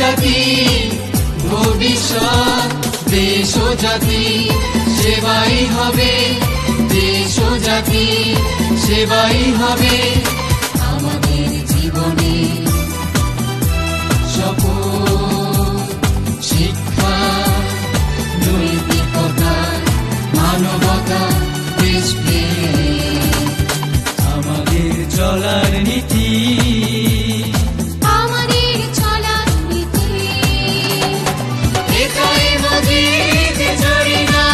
জাতি ভবিষ্যৎ, দেশ ও জাতি সেবাই হবে, দেশ ও জাতি সেবাই হবে আমাদের জীবনে শপথ। শিক্ষা, নৈতিকতা, মানবতা, দেশপ্রেম আমাদের চলার নীতি, আমাদের চলার নীতি। এটাই মজিদ জরিনা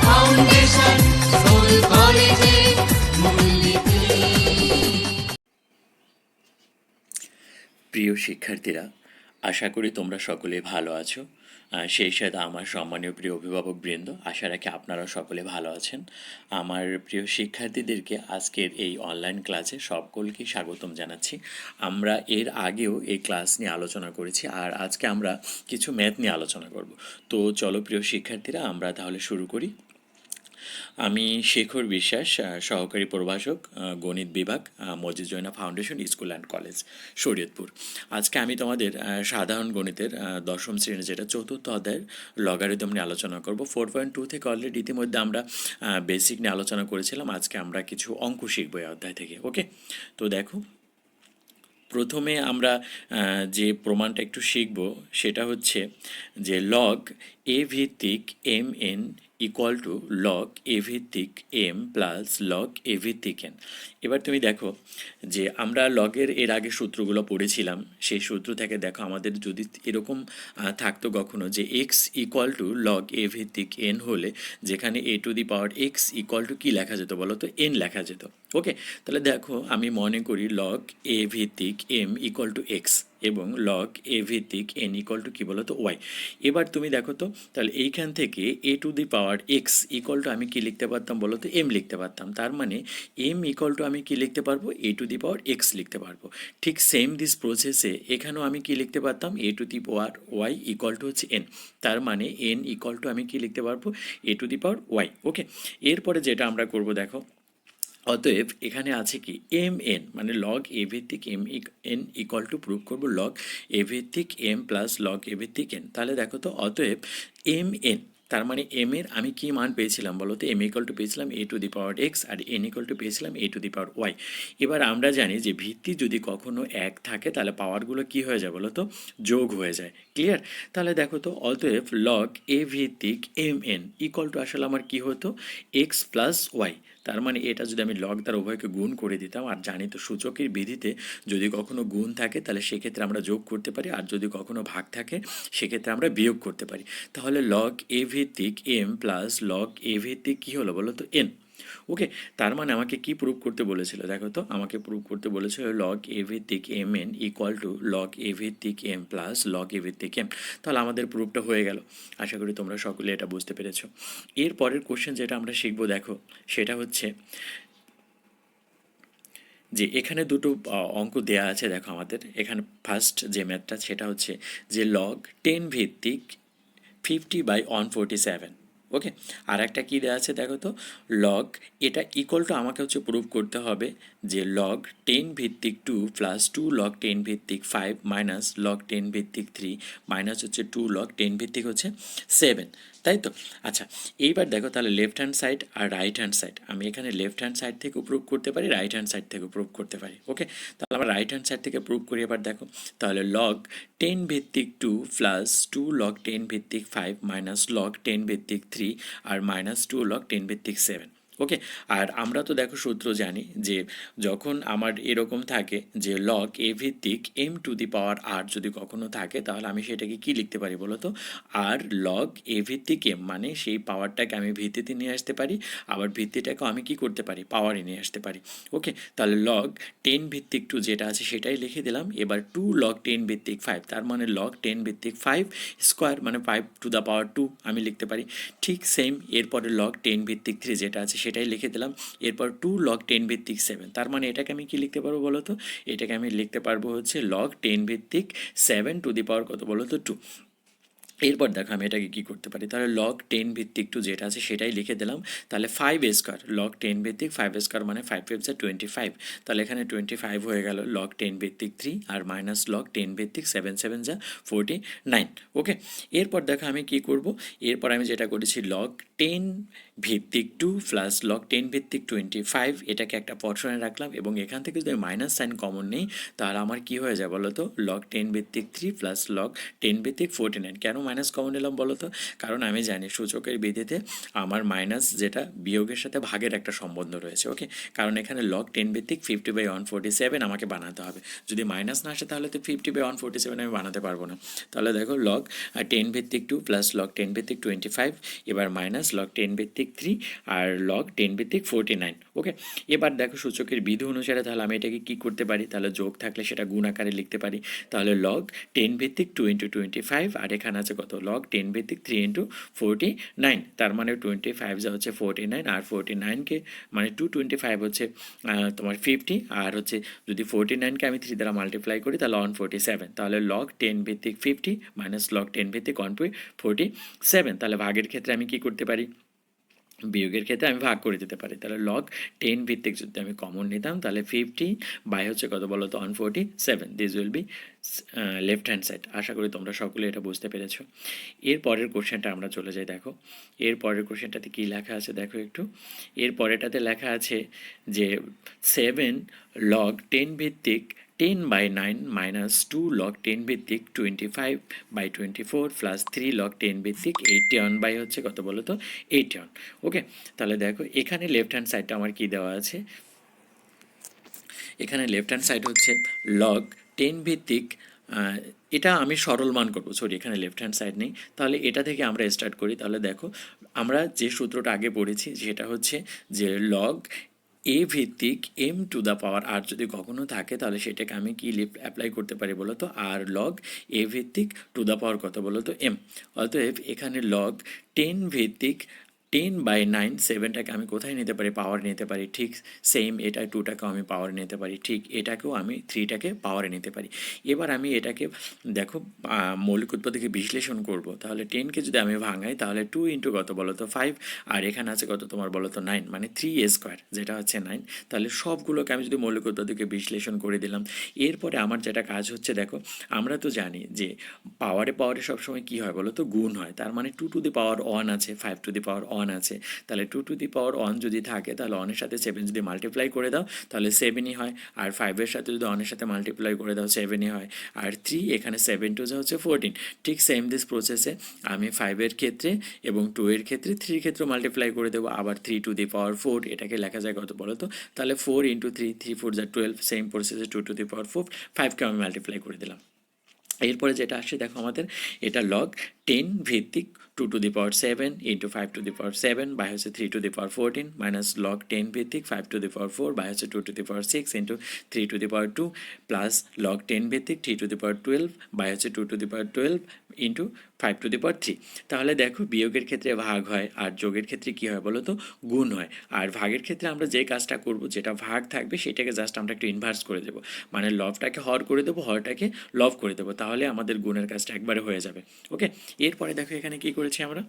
ফাউন্ডেশন স্কুল কলেজে মূলনীতি। প্রিয় শিক্ষার্থীরা, আশা করি তোমরা সকলে ভালো আছো। সেই সাথে আমার সম্মানীয় প্রিয় অভিভাবকবৃন্দ, আশা রাখি আপনারা সকলে ভালো আছেন। আমার প্রিয় শিক্ষার্থীদেরকে আজকের এই অনলাইন ক্লাসে সকলকে স্বাগতম জানাচ্ছি। আমরা এর আগেও এই ক্লাস নিয়ে আলোচনা করেছি, আর আজকে আমরা কিছু ম্যাথ নিয়ে আলোচনা করব। তো চলো প্রিয় শিক্ষার্থীরা, আমরা তাহলে শুরু করি। আমি শেখর বিশ্বাস, সহকারী প্রভাষক, গণিত বিভাগ, Majid Joina foundation school and college, Shariatpur. আজকে আমি তোমাদের সাধারণ গণিতের দশম শ্রেণীর যেটা চতুর্থ অধ্যায়ের লগারিদম নিয়ে আলোচনা করব। 4.2 থেকে অলরেডি ইতিমধ্যে আমরা বেসিক নিয়ে আলোচনা করেছিলাম। আজকে আমরা কিছু অঙ্ক শিখবো এই অধ্যায় থেকে। ওকে, তো দেখো, প্রথমে আমরা যে প্রমাণটা একটু শিখব সেটা হচ্ছে যে লগ এ ভিত্তিক m n equal to log a ভিত্তিক এম প্লাস লগ এ ভিত্তিক এন। এবার তুমি দেখো যে আমরা লগের এর আগে সূত্রগুলো পড়েছিলাম, সেই সূত্র থেকে দেখো আমাদের যদি এরকম থাকতো কখনো যে x equal to log a ভিত্তিক এন হলে যেখানে a to the power x equal to কী লেখা যেত বলো তো? এন লেখা যেত। ওকে, তাহলে দেখো আমি মনে করি লগ এ ভিত্তিক এম ইকুয়াল টু এক্স এবং লগ এ ভিত্তিক এন ইকুয়াল টু কী বলো তো? ওয়াই। এবার তুমি দেখো তো, তাহলে এইখান থেকে a to the power x equal to আমি কী লিখতে পারতাম বলো তো? এম লিখতে পারতাম। তার মানে এম ইকুয়াল টু আমি কী লিখতে পারবো? এ টু দি পাওয়ার এক্স লিখতে পারবো। ঠিক সেম দিস প্রসেসে এখানেও আমি কী লিখতে পারতাম? A to the power y equal to হচ্ছে এন। তার মানে এন ইকুয়াল টু আমি কী লিখতে পারবো? এ টু দি পাওয়ার ওয়াই। ওকে, এরপরে যেটা আমরা করব দেখো, অতএব এখানে আছে কি এম এন, মানে লগ এ ভিত্তিক m n equal to prove করবো লগ এ ভিত্তিক এম প্লাস লগ এ ভিত্তিক এন। তাহলে দেখো তো, অতএব এম এন, তার মানে এম এর আমি কি মান পেয়েছিলাম বলো তো? এম ইকুয়াল টু পেয়েছিলাম a to the power x আর এন ইকুয়াল টু পেয়েছিলাম a to the power Y. এবার আমরা জানি যে ভিত্তি যদি কখনো এক থাকে তাহলে পাওয়ারগুলো কি হয়ে যায় বলো তো? যোগ হয়ে যায়। ক্লিয়ার? তাহলে দেখো তো, অতএব লগ এ ভিত্তিক এম এন ইকুয়াল টু আসলে আমার কি হতো? X plus y. তার মানে এটা যদি আমি লগ দ্বারা উভয়কে গুণ করে দিতাম, আর জানি তো সূচকের বিধিতে যদি কখনো গুণ থাকে তাহলে সেক্ষেত্রে আমরা যোগ করতে পারি, আর যদি কখনো ভাগ থাকে সেক্ষেত্রে আমরা বিয়োগ করতে পারি। তাহলে লগ এ ভিত্তিক এম প্লাস লগ এ ভিত্তিক কী হলো বলো তো? এন। ওকে, তার মানে আমাকে কি প্রুভ করতে বলেছিল দেখো তো? আমাকে প্রুভ করতে বলেছিল লগ এ ভিত্তিক m n equal to log a ভিত্তিক এম প্লাস লগ এ ভিত্তিক এম। তাহলে আমাদের প্রুফটা হয়ে গেল। আশা করি তোমরা সকলে এটা বুঝতে পেরেছো। এর পরের কোশ্চেন যেটা আমরা শিখবো দেখো, সেটা হচ্ছে যে এখানে দুটো অঙ্ক দেয়া আছে। দেখো আমাদের এখানে ফার্স্ট যে ম্যাথটা সেটা হচ্ছে যে লগ 10 ভিত্তিক 50/147। ওকে, আর একটা কী দেওয়া আছে দেখো তো? লগ, এটা ইকুয়াল টু আমাকে হচ্ছে প্রুভ করতে হবে যে লগ 10 ভিত্তিক 2 প্লাস 2 লগ 10 ভিত্তিক 5 মাইনাস লগ 10 ভিত্তিক 3 মাইনাস হচ্ছে 2 লগ 10 ভিত্তিক হচ্ছে 7, তাই তো? আচ্ছা, এইবার দেখো তাহলে লেফট হ্যান্ড সাইড আর রাইট হ্যান্ড সাইড, আমি এখানে লেফট হ্যান্ড সাইড থেকেও প্রুভ করতে পারি, রাইট হ্যান্ড সাইড থেকেও প্রুভ করতে পারি। ওকে, তাহলে আমরা রাইট হ্যান্ড সাইড থেকে প্রুভ করি। এবার দেখো, তাহলে লগ 10 ভিত্তিক 2 প্লাস 2 লগ 10 ভিত্তিক 5 মাইনাস লগ 10 ভিত্তিক 3 আর মাইনাস 2 লগ 10 ভিত্তিক 7। ওকে, আর আমরা তো দেখো সূত্র জানি যে যখন আমার এরকম থাকে যে লগ এ ভিত্তিক এম টু দি পাওয়ার আর যদি কখনো থাকে তাহলে আমি সেটাকে কি লিখতে পারি বলো তো? আর লগ এ ভিত্তিক এম, মানে সেই পাওয়ারটাকে আমি ভিত্তিতে নিয়ে আসতে পারি, আবার ভিত্তিটাকেও আমি কি করতে পারি? পাওয়ারে নিয়ে আসতে পারি। ওকে, তাহলে লগ 10 ভিত্তিক 2 যেটা আছে সেটাই লিখে দিলাম। এবার 2 লগ 10 ভিত্তিক 5, তার মানে লগ 10 ভিত্তিক 5 স্কোয়ার, মানে 5 টু দ্য পাওয়ার 2 আমি লিখতে পারি। ঠিক সেম এরপরে লগ 10 ভিত্তিক 3 যেটা আছে সেটাই লিখে দিলাম। এরপর 2 লগ 10 ভিত্তিক 7, তার মানে এটাকে আমি কি লিখতে পারবো বলো তো? এটাকে আমি লিখতে পারবো হচ্ছে লগ 10 ভিত্তিক 7 টু দি পাওয়ার কত বলো তো? 2। এরপর দেখো আমি এটাকে কী করতে পারি, তাহলে লগ 10 ভিত্তিক টু যেটা আছে সেটাই লিখে দিলাম। তাহলে 5 স্কোয়ার, লগ 10 ভিত্তিক 5 স্কোয়ার মানে 5 5 যা 25, তাহলে এখানে 25 হয়ে গেল লগ 10 ভিত্তিক 3 আর মাইনাস লগ 10 ভিত্তিক 7 7 যা 49। ওকে, এরপর দেখো আমি কি করব, এরপর আমি যেটা করেছি লগ 10 ভিত্তিক 2 প্লাস লগ 10 ভিত্তিক 25, এটাকে একটা পর্শনে রাখলাম এবং এখান থেকে যদি মাইনাস সাইন কমন নেই তাহলে আমার কি হয়ে যায় বলো তো, লগ 10 ভিত্তিক 3 প্লাস লগ 10 ভিত্তিক 49। কেন মাইনাস কমন নিলাম বলো তো, কারণ আমি জানি সূচকের বিধিতে আমার মাইনাস যেটা বিয়োগের সাথে ভাগের একটা সম্বন্ধ রয়েছে। ওকে, কারণ এখানে লগ 10 ভিত্তিক 50/147 আমাকে বানাতে হবে, যদি মাইনাস না আসে তাহলে তো 50/147 আমি বানাতে পারবো না। তাহলে দেখো লগ 10 ভিত্তিক 2 প্লাস লগ 10 ভিত্তিক 25, এবার মাইনাস লগ 10 ভিত্তিক 3 আর লগ 10 ভিত্তিক 49। ওকে, এবার দেখো সূচকের বিধি অনুসারে তাহলে আমি এটাকে কি করতে পারি, তাহলে যোগ থাকলে সেটা গুণ আকারে লিখতে পারি। তাহলে লগ 10 ভিত্তিক 2 × 25 আর এখানে আছে কত, লগ 10 ভিত্তিক 3 × 49, তার মানে 25 যা হচ্ছে 49 আর 49কে মানে 225 হচ্ছে তোমার 50 আর হচ্ছে যদি 49কে আমি 3 দ্বারা মাল্টিপ্লাই করি তাহলে 147, তাহলে লগ 10 ভিত্তিক 50 মাইনাস লগ 10 ভিত্তিক 147। তাহলে ভাগের ক্ষেত্রে আমি কি করতে পারি, বিয়োগের ক্ষেত্রে আমি ভাগ করে দিতে পারি। তাহলে লগ 10 ভিত্তিক যদি আমি কমন নিতাম তাহলে 50 বাই হচ্ছে কত বলো তো 147, this will be left hand side. আশা করি তোমরা সকলে এটা বুঝতে পেরেছো। এর পরের কোশ্চেনটা আমরা চলে যাই। দেখো এর পরের কোশ্চেনটাতে কী লেখা আছে দেখো একটু, এর পরেরটাতে লেখা আছে যে 7 লগ 10 ভিত্তিক 10/9 মাইনাস 2 লগ 10 ভিত্তিক 25/24 প্লাস 3 লগ 10 ভিত্তিক 81 বাই হচ্ছে কত বলো তো 81। ওকে, তাহলে দেখো এখানে লেফট হ্যান্ড সাইডটা আমার কি দেওয়া আছে, এখানে লেফট হ্যান্ড সাইড হচ্ছে লগ 10 ভিত্তিক এটা আমি সরল মান করবো, সরি এখানে লেফট হ্যান্ড সাইড নেই, তাহলে এটা থেকে আমরা স্টার্ট করি। তাহলে দেখো আমরা যে সূত্রটা আগে পড়েছি সেটা হচ্ছে যে লগ এ ভিত্তিক এম টু দ্য পাওয়ার আর যদি কখনো থাকে তাহলে সেটাকে আমি কি অ্যাপ্লাই করতে পারি বলো তো, আর লগ এ ভিত্তিক টু দ্য পাওয়ার কত বলো তো এম। অতএব এখানে লগ 10 ভিত্তিক 10/9 7টাকে আমি কোথায় নিতে পারি, পাওয়ার নিতে পারি, ঠিক সেম এটা 2টাকেও আমি পাওয়ার নিতে পারি, ঠিক এটাকেও আমি 3টাকে পাওয়ারে নিতে পারি। এবার আমি এটাকে দেখো মৌলিক উৎপাদকে বিশ্লেষণ করব, তাহলে 10কে যদি আমি ভাঙাই তাহলে 2 ইন্টু কত বলো তো 5 আর এখানে আছে কত তোমার বলো তো 9 মানে 3a² যেটা হচ্ছে 9। তাহলে সবগুলোকে আমি যদি মৌলিক উৎপাদকে বিশ্লেষণ করে দিলাম, এরপরে আমার যেটা কাজ হচ্ছে দেখো আমরা তো জানি যে পাওয়ারে পাওয়ারে সবসময় কী হয় বলো তো গুণ হয়, তার মানে 2 টু দি পাওয়ার 1 আছে, 5 টু দি পাওয়ার 1 আছে, তাহলে 2 টু দি পাওয়ার 1 যদি থাকে তাহলে 1 এর সাথে 7 যদি মাল্টিপ্লাই করে দাও তাহলে 7ই হয়, আর 5 এর সাথে যদি 1 এর সাথে মাল্টিপ্লাই করে দাও 7ই হয়, আর 3 এখানে 7 টু যা হচ্ছে 14। ঠিক সেম দিস প্রসেসে আমি 5 এর ক্ষেত্রে এবং 2 এর ক্ষেত্রে 3 ক্ষেত্রে মাল্টিপ্লাই করে দেবো, আবার 3 টু দি পাওয়ার 4 এটাকে লেখা যায় কত বলো তো, তাহলে 4 × 3 3 4 যা 12, সেম প্রসেসে 2 টু দি পাওয়ার 4 5কে আমি মাল্টিপ্লাই করে দিলাম। এরপরে যেটা আসছে দেখো আমাদের এটা লগ 10 ভিত্তিক 2 to the power 7 into 5 to the power 7 by হচ্ছে 3 to the power 14 minus log 10 ভিত্তিক 5 টু দি পাওয়ার 4 বাই হচ্ছে 2 to the power 6 into 3 to the power 2 plus log 10 ভিত্তিক 3 টু দি পাওয়ার 12 বাই হচ্ছে 2 to the power 12 into 5 to the power 3। তাহলে দেখো বিয়োগের ক্ষেত্রে ভাগ হয় আর যোগের ক্ষেত্রে কী হয় বলো তো গুণ হয়, আর ভাগের ক্ষেত্রে আমরা যে কাজটা করব যেটা ভাগ থাকবে সেটাকে জাস্ট আমরা একটু ইনভার্স করে দেবো, মানে লবটাকে হর করে দেবো, হরটাকে লব করে দেবো, তাহলে আমাদের গুণের কাজটা একবারে হয়ে যাবে। ওকে, এরপরে দেখো এখানে কি করেছি আমরা,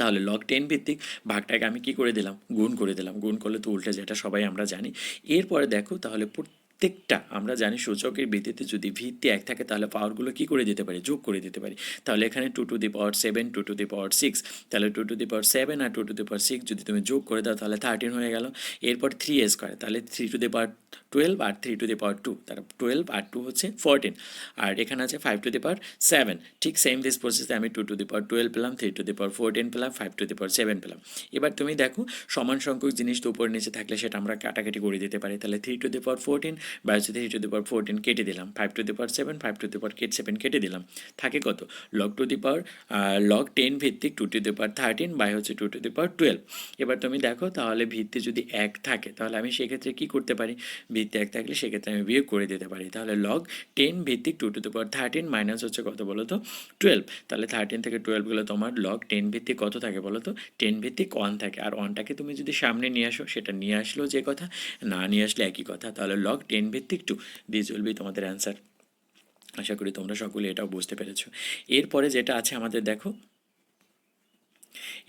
তাহলে লগ 10 ভিত্তিক ভাগটাকে আমি কি করে দিলাম, গুণ করে দিলাম, গুণ করলে তো উল্টে যেটা সবাই আমরা জানি। এরপরে দেখো তাহলে প্রত্যেকটা আমরা জানি সূচকের ভিত্তিতে যদি ভিত্তি 1 থাকে তাহলে পাওয়ারগুলো কি করে দিতে পারি, যোগ করে দিতে পারি। তাহলে এখানে 2 to the power 7 2 to the পাওয়ার 6, তাহলে 2 to the power 7 R 2 to the পাওয়ার 6 যদি তুমি যোগ করে দাও তাহলে 13 হয়ে গেল। এরপর 3a², তাহলে 3 to the power 12 R 3 to the পাওয়ার 2, তার 12 আর 2 হচ্ছে 14, আর এখানে আছে 5 টু দি পাওয়ার 7। ঠিক সেম দিস প্রসেসে আমি 2 টু দি পাওয়ার 12 পেলাম, 3 টু দি পাওয়ার 14 পেলাম, 5 টু দি পাওয়ার 7 পেলাম। এবার তুমি দেখো সমান সংখ্যক জিনিস তো উপর নিচে থাকলে সেটা আমরা কাটাকাটি করে দিতে পারি, তাহলে 3 টু দি পাওয়ার 14 বা 3 টু দি পাওয়ার 14 কেটে দিলাম, 5 to the power 7 5 to the power 7 কেটে দিলাম, থাকে কত log two the power log 10 ভিত্তিক 2 টু দি পাওয়ার 13 বাই হচ্ছে 2 টু দি পাওয়ার 12। এবার তুমি দেখো তাহলে ভিত্তি যদি 1 থাকে তাহলে আমি সেক্ষেত্রে কী করতে পারি, ভিত্তি 1 থাকলে সেক্ষেত্রে আমি বিয়োগ করে দিতে পারি, তাহলে লগ 10 ভিত্তিক 2 টু দি পাওয়ার 13 মাইনাস হচ্ছে কত বলো তো 12, তাহলে 13 থেকে 12 গেলে তোমার লগ 10 ভিত্তিক কত থাকে বলো তো 10 ভিত্তিক 1 থাকে, আর 1টাকে তুমি যদি সামনে নিয়ে আসো সেটা নিয়ে আসলেও যে কথা, না নিয়ে আসলে একই কথা, তাহলে লগ 10 ভিত্তিক 2, দিস উইল বি তোমাদের অ্যান্সার। আশা করি তোমরা সকলে এটাও বুঝতে পেরেছো। এরপরে যেটা আছে আমাদের দেখো,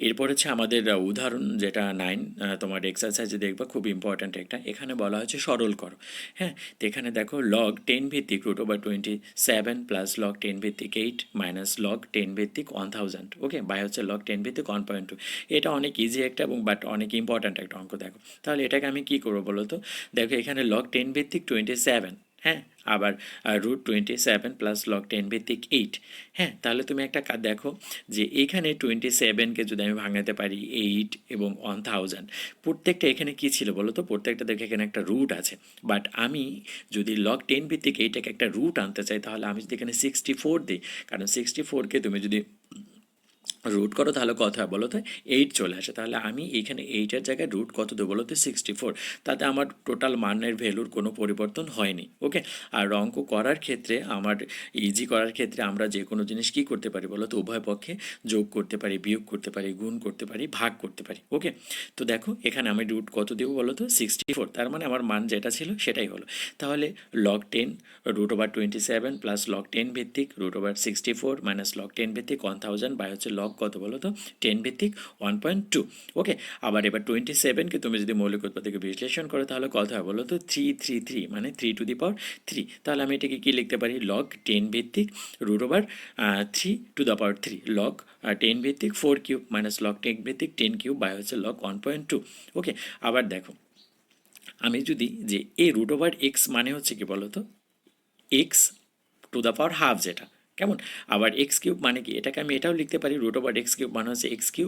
এরপর হচ্ছে আমাদের উদাহরণ যেটা 9, তোমার এক্সারসাইজে দেখবা খুব ইম্পর্ট্যান্ট একটা, এখানে বলা হচ্ছে সরল করো। হ্যাঁ, তো এখানে দেখো লগ 10 ভিত্তিক √27 প্লাস লগ 10 ভিত্তিক 8 মাইনাস লগ 10 ভিত্তিক 1000, ওকে, বাই হচ্ছে লগ 10 ভিত্তিক 1.2। এটা অনেক ইজি একটা এবং বাট অনেক ইম্পর্ট্যান্ট একটা অঙ্ক। দেখো তাহলে এটাকে আমি কি করবো বলো তো, দেখো এখানে লগ 10 ভিত্তিক 27, হ্যাঁ, আবার √27 প্লাস লগ 10 ভিত্তিক 8। হ্যাঁ, তাহলে তুমি একটা দেখো যে এখানে 27কে যদি আমি ভাঙাতে পারি 8 এবং 1000, প্রত্যেকটা এখানে কি ছিল বলো তো, প্রত্যেকটা দেখে এখানে একটা রুট আছে। বাট আমি যদি লগ 10 ভিত্তিক 8টাকে একটা রুট আনতে চাই, তাহলে আমি যদি এখানে 64 দিই, কারণ 64কে তুমি যদি রুট করো তাহলে কত হয় বলো তো, 8 চলে আসে। তাহলে আমি এখানে 8-এর জায়গায় রুট কত দেবো বলো তো, 64। তাতে আমার টোটাল মানের ভ্যালুর কোনো পরিবর্তন হয়নি, ওকে। আর অঙ্ক করার ক্ষেত্রে আমার ইজি করার ক্ষেত্রে আমরা যে কোনো জিনিস কী করতে পারি বলো তো, উভয় পক্ষে যোগ করতে পারি, বিয়োগ করতে পারি, গুণ করতে পারি, ভাগ করতে পারি, ওকে। তো দেখো এখানে আমি রুট কত দেবো বলো তো, 64। তার মানে আমার মান যেটা ছিল সেটাই হলো। তাহলে লগ 10 √27 প্লাস লগ 10 ভিত্তিক √64 মাইনাস লগ 10 ভিত্তিক 1000 বাই হচ্ছে লগ কত বলো তো, 10 ভিত্তিক 1.2, ওকে। আবার এবার 27কে তুমি যদি মৌলিক উৎপাদকে বিশ্লেষণ করো তাহলে কত হয় বলো তো, 333, মানে 3⁻3। তাহলে আমি এটাকে কি লিখতে পারি, লগ 10 ভিত্তিক √3⁻3 লগ 10 ভিত্তিক 4 কিউব মাইনাস লগ 10 ভিত্তিক 10 কিউব বাই হচ্ছে লগ 1.2, ওকে। আবার দেখো আমি যদি যে এ √x মানে হচ্ছে কি বলো তো, x⁻½ যেটা, কেমন। আবার x³ মানে কি, এটাকে আমি এটাও লিখতে পারি √x³ মানে হচ্ছে x³²,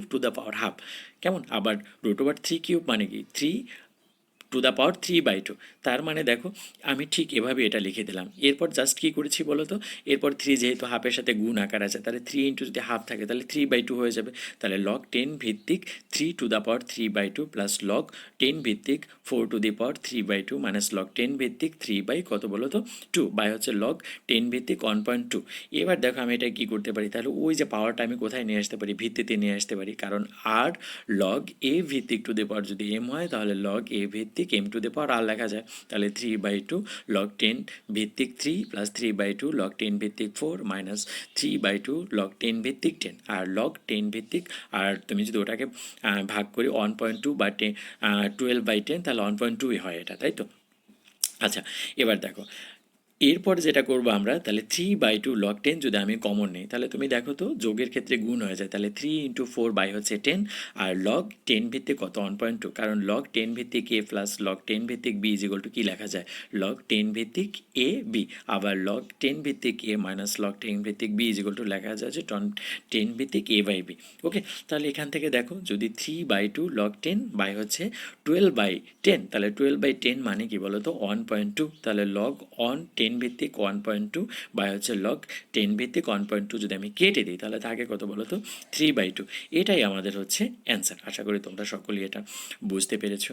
কেমন। আবার √3³ মানে কি, 3⁻3/2। তার মানে দেখো আমি ঠিক এভাবে এটা লিখে দিলাম। এরপর জাস্ট কী করেছি বলো তো, এরপর 3 যেহেতু হাফের সাথে গুণ আকার আছে, তাহলে 3 ইন্টু যদি হাফ থাকে তাহলে 3/2 হয়ে যাবে। তাহলে লগ 10 ভিত্তিক 3⁻3/2 প্লাস লগ 10 ভিত্তিক 4⁻3/2 মাইনাস লগ 10 ভিত্তিক 3 কত বলো তো, 2 বাই হচ্ছে লগ 10 ভিত্তিক 1.2। এবার দেখো আমি এটা কী করতে পারি, তাহলে ওই যে পাওয়ারটা আমি কোথায় নিয়ে আসতে পারি, ভিত্তিতে নিয়ে আসতে পারি। কারণ আর লগ এ ভিত্তিক টু দি পাওয়ার যদি m হয়, তাহলে লগ এ ভিত্তিক m⁻r লেখা যায়। তাহলে 3/2 লগ 10 ভিত্তিক 3 প্লাস 3/2 লগ 10 ভিত্তিক 4 মাইনাস 3/2 লগ 10 ভিত্তিক 10। আর লগ 10 ভিত্তিক, আর তুমি যদি ওটাকে ভাগ করি 1.2 বা 12/10, তাহলে 1.2ই হয় এটা, তাই তো। আচ্ছা, এবার দেখো এরপর যেটা করবো আমরা, তাহলে 3/2 লগ 10 যদি আমি কমন নিই, তাহলে তুমি দেখো তো যোগের ক্ষেত্রে গুণ হয়ে যায়। তাহলে 3 × 4 বাই হচ্ছে 10, আর লগ 10 ভিত্তিক কত, 1.2। কারণ লগ 10 ভিত্তিক a প্লাস লগ 10 ভিত্তিক b ইজ ইকুয়াল টু কী লেখা যায়, লগ 10 ভিত্তিক a b। আবার লগ 10 ভিত্তিক a মাইনাস লগ 10 ভিত্তিক b ইজ ইকুয়াল টু লেখা যায় যে 10 ভিত্তিক a/b, ওকে। তাহলে এখান থেকে দেখো যদি 3/2 লগ 10 বাই হচ্ছে 12/10, তাহলে 12/10 মানে কি বলো তো, 1.2। তাহলে লগ 10 ভিত্তিক 1.2 বাই হচ্ছে লগ 10 ভিত্তিক 1.2 যদি আমি কেটে দিই, তাহলে থাকে কত বলো তো, 3/2। এটাই আমাদের হচ্ছে অ্যান্সার। আশা করি তোমরা সকলেই এটা বুঝতে পেরেছো।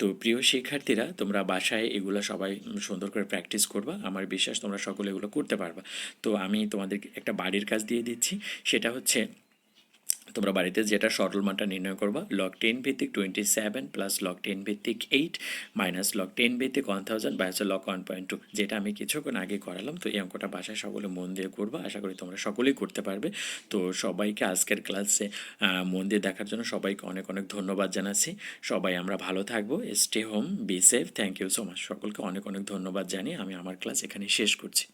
তো প্রিয় শিক্ষার্থীরা, তোমরা বাসায় এগুলো সবাই সুন্দর করে প্র্যাকটিস করবা, আমার বিশ্বাস তোমরা সকলে এগুলো করতে পারবা। তো আমি তোমাদের একটা বাড়ির কাজ দিয়ে দিচ্ছি, সেটা হচ্ছে তোমরা বাড়িতে যেটা সরল মানটা নির্ণয় করবা, লগ 10 ভিত্তিক 27 প্লাস লগ 10 ভিত্তিক 8 মাইনাস লগ 10 ভিত্তিক 1000 বাই হচ্ছে লগ 1.2, যেটা আমি কিছুক্ষণ আগে করালাম। তো এই অঙ্কটা বাসায় সকলে মন দিয়ে করবা, আশা করি তোমরা সকলেই করতে পারবে। তো সবাইকে আজকের ক্লাসে মন দিয়ে দেখার জন্য সবাইকে অনেক অনেক ধন্যবাদ জানাচ্ছি। সবাই আমরা ভালো থাকবো, stay home, be safe, thank you so much. সকলকে অনেক অনেক ধন্যবাদ জানিয়ে আমি আমার ক্লাস এখানে শেষ করছি।